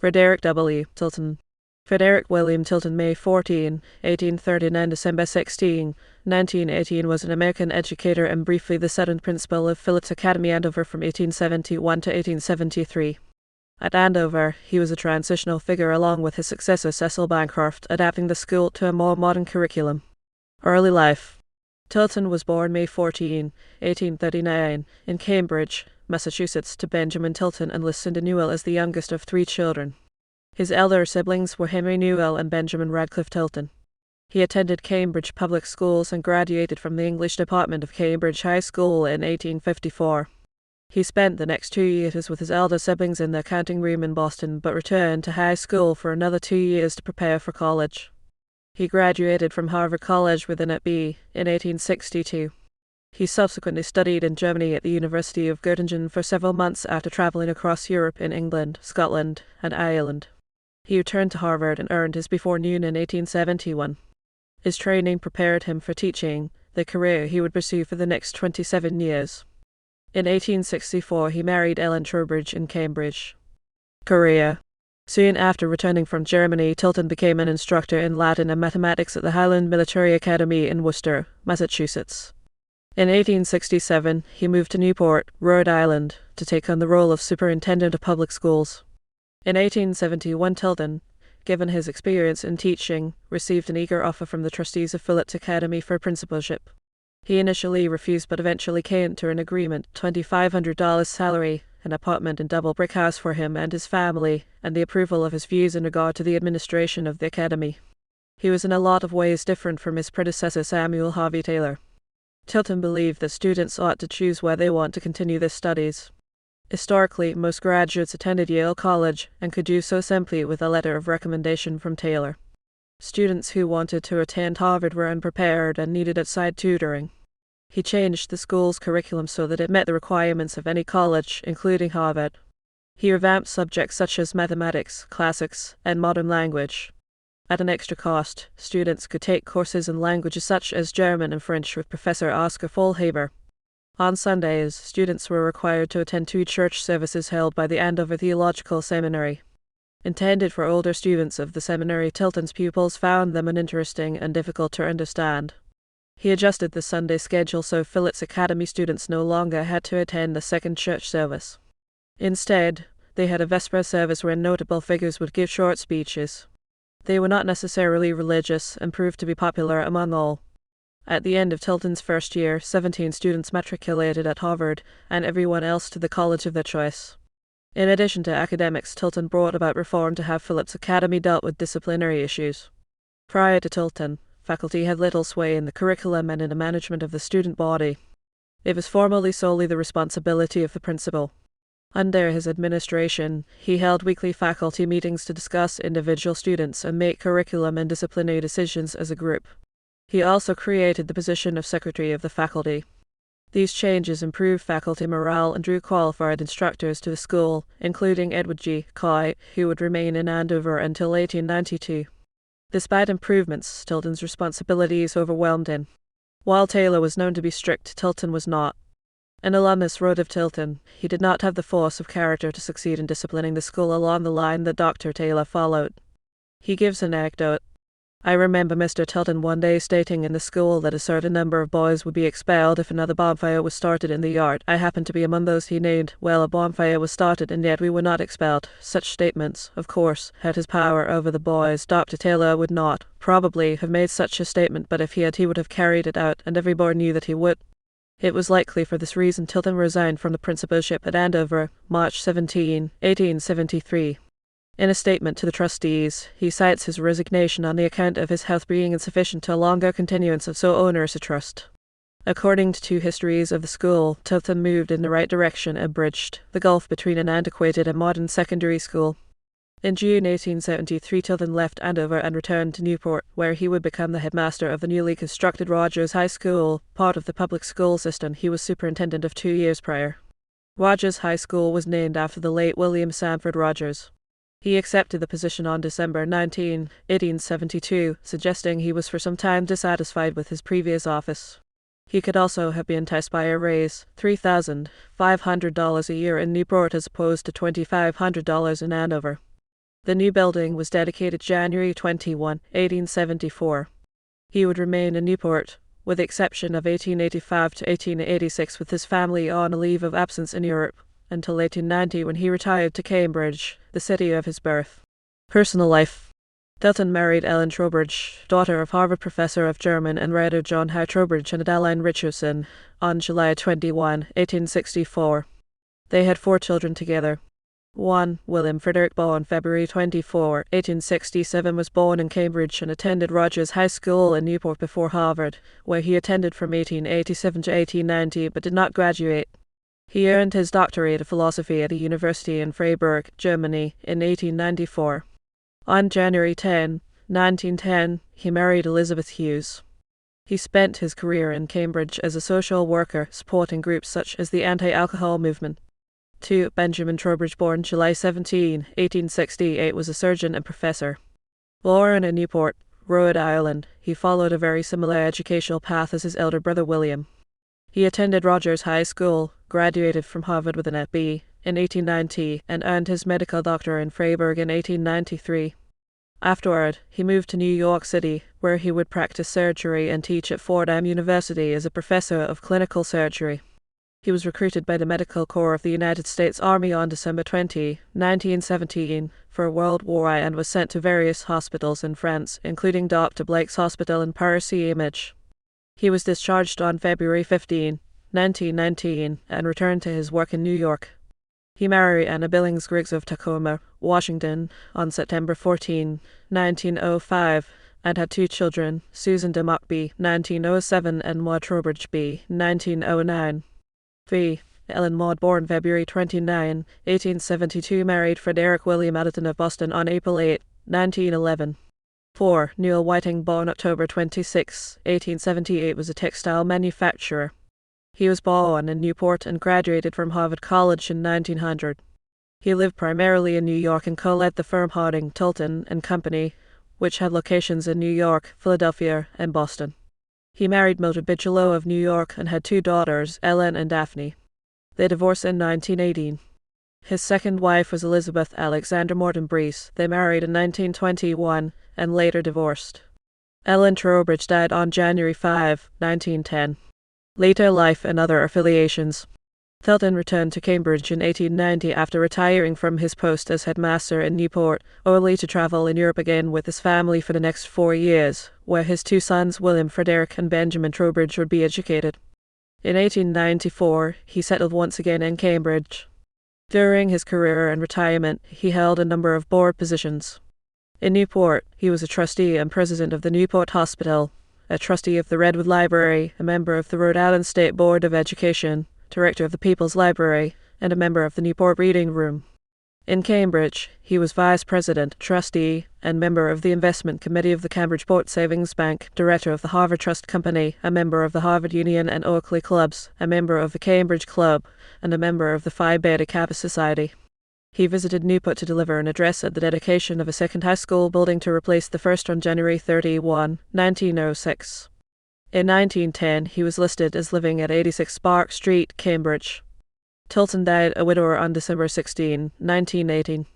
Frederic W. Tilton. Frederic William Tilton, May 14, 1839 December 16, 1918, was an American educator and briefly the second principal of Phillips Academy, Andover from 1871 to 1873. At Andover, he was a transitional figure along with his successor Cecil Bancroft, adapting the school to a more modern curriculum. Early life. Tilton was born May 14, 1839, in Cambridge, Massachusetts, to Benjamin Tilton and Lucinda Newell as the youngest of 3 children. His elder siblings were Henry Newell and Benjamin Radcliffe Tilton. He attended Cambridge public schools and graduated from the English department of Cambridge High School in 1854. He spent the next 2 years with his elder siblings in the accounting room in Boston, but returned to high school for another 2 years to prepare for college. He graduated from Harvard College with an B. in 1862. He subsequently studied in Germany at the University of Göttingen for several months after traveling across Europe in England, Scotland, and Ireland. He returned to Harvard and earned his before noon in 1871. His training prepared him for teaching, the career he would pursue for the next 27 years. In 1864 he married Ellen Trowbridge in Cambridge. Career. Soon after returning from Germany, Tilton became an instructor in Latin and mathematics at the Highland Military Academy in Worcester, Massachusetts. In 1867 he moved to Newport, Rhode Island, to take on the role of superintendent of public schools. In 1871 Tilton, given his experience in teaching, received an eager offer from the trustees of Phillips Academy for principalship. He initially refused but eventually came to an agreement, $2,500 salary, an apartment in Double Brick House for him and his family, and the approval of his views in regard to the administration of the academy. He was in a lot of ways different from his predecessor Samuel Harvey Taylor. Tilton believed that students ought to choose where they want to continue their studies. Historically, most graduates attended Yale College and could do so simply with a letter of recommendation from Taylor. Students who wanted to attend Harvard were unprepared and needed outside tutoring. He changed the school's curriculum so that it met the requirements of any college, including Harvard. He revamped subjects such as mathematics, classics, and modern language. At an extra cost, students could take courses in languages such as German and French with Professor Oscar Vollhaber. On Sundays, students were required to attend 2 church services held by the Andover Theological Seminary. Intended for older students of the seminary, Tilton's pupils found them uninteresting and difficult to understand. He adjusted the Sunday schedule so Phillips Academy students no longer had to attend the second church service. Instead, they had a Vesper service where notable figures would give short speeches. They were not necessarily religious and proved to be popular among all. At the end of Tilton's first year, 17 students matriculated at Harvard, and everyone else to the college of their choice. In addition to academics, Tilton brought about reform to how Phillips Academy dealt with disciplinary issues. Prior to Tilton, faculty had little sway in the curriculum and in the management of the student body. It was formally solely the responsibility of the principal. Under his administration, he held weekly faculty meetings to discuss individual students and make curriculum and disciplinary decisions as a group. He also created the position of Secretary of the Faculty. These changes improved faculty morale and drew qualified instructors to the school, including Edward G. Coy, who would remain in Andover until 1892. Despite improvements, Tilton's responsibilities overwhelmed him. While Taylor was known to be strict, Tilton was not. An alumnus wrote of Tilton, he did not have the force of character to succeed in disciplining the school along the line that Dr. Taylor followed. He gives an anecdote. I remember Mr. Tilton one day stating in the school that a certain number of boys would be expelled if another bonfire was started in the yard. I happened to be among those he named. Well, a bonfire was started and yet we were not expelled. Such statements, of course, had his power over the boys. Dr. Taylor would not, probably, have made such a statement, but if he had, he would have carried it out, and every boy knew that he would. It was likely for this reason Tilton resigned from the principalship at Andover, March 17, 1873. In a statement to the trustees, he cites his resignation on the account of his health being insufficient to a longer continuance of so onerous a trust. According to 2 histories of the school, Tilton moved in the right direction and bridged the gulf between an antiquated and modern secondary school. In June 1873, Tilton left Andover and returned to Newport, where he would become the headmaster of the newly constructed Rogers High School, part of the public school system he was superintendent of 2 years prior. Rogers High School was named after the late William Sanford Rogers. He accepted the position on December 19, 1872, suggesting he was for some time dissatisfied with his previous office. He could also have been enticed by a raise, $3,500 a year in Newport as opposed to $2,500 in Andover. The new building was dedicated January 21, 1874. He would remain in Newport, with the exception of 1885 to 1886 with his family on a leave of absence in Europe, until 1890 when he retired to Cambridge, the city of his birth. Personal life. Tilton married Ellen Trowbridge, daughter of Harvard professor of German and writer John Howe Trowbridge and Adeline Richardson, on July 21, 1864. They had 4 children together. 1. William Frederic W on February 24, 1867 was born in Cambridge and attended Rogers High School in Newport before Harvard, where he attended from 1887 to 1890 but did not graduate. He earned his doctorate of philosophy at a university in Freiburg, Germany, in 1894. On January 10, 1910, he married Elizabeth Hughes. He spent his career in Cambridge as a social worker, supporting groups such as the anti-alcohol movement. 2. Benjamin Trowbridge, born July 17, 1868, was a surgeon and professor. Born in Newport, Rhode Island, he followed a very similar educational path as his elder brother William. He attended Rogers High School, graduated from Harvard with an FB in 1890, and earned his medical doctorate in Freiburg in 1893. Afterward, he moved to New York City, where he would practice surgery and teach at Fordham University as a professor of clinical surgery. He was recruited by the Medical Corps of the United States Army on December 20, 1917, for World War I and was sent to various hospitals in France, including Dr. Blake's Hospital in Paris-Image. He was discharged on February 15, 1919, and returned to his work in New York. He married Anna Billings Griggs of Tacoma, Washington, on September 14, 1905, and had 2 children, Susan de Mock B. 1907 and Maud Trowbridge B. 1909. 3. Ellen Maud, born February 29, 1872, married Frederic William Tilton of Boston on April 8, 1911. 4. Newell Whiting, born October 26, 1878, was a textile manufacturer. He was born in Newport and graduated from Harvard College in 1900. He lived primarily in New York and co-led the firm Harding, Tilton and Company, which had locations in New York, Philadelphia, and Boston. He married Mildred Bigelow of New York and had 2 daughters, Ellen and Daphne. They divorced in 1918. His second wife was Elizabeth Alexander Morton Breese. They married in 1921 and later divorced. Ellen Trowbridge died on January 5, 1910. Later life and other affiliations. Tilton returned to Cambridge in 1890 after retiring from his post as headmaster in Newport, only to travel in Europe again with his family for the next 4 years, where his 2 sons, William Frederic and Benjamin Trowbridge, would be educated. In 1894, he settled once again in Cambridge. During his career and retirement, he held a number of board positions. In Newport, he was a trustee and president of the Newport Hospital, a trustee of the Redwood Library, a member of the Rhode Island State Board of Education, director of the People's Library, and a member of the Newport Reading Room. In Cambridge, he was vice president, trustee, and member of the Investment Committee of the Cambridge Port Savings Bank, director of the Harvard Trust Company, a member of the Harvard Union and Oakley Clubs, a member of the Cambridge Club, and a member of the Phi Beta Kappa Society. He visited Newport to deliver an address at the dedication of a second high school building to replace the first on January 31, 1906. In 1910, he was listed as living at 86 Spark Street, Cambridge. Tilton died a widower on December 16, 1918.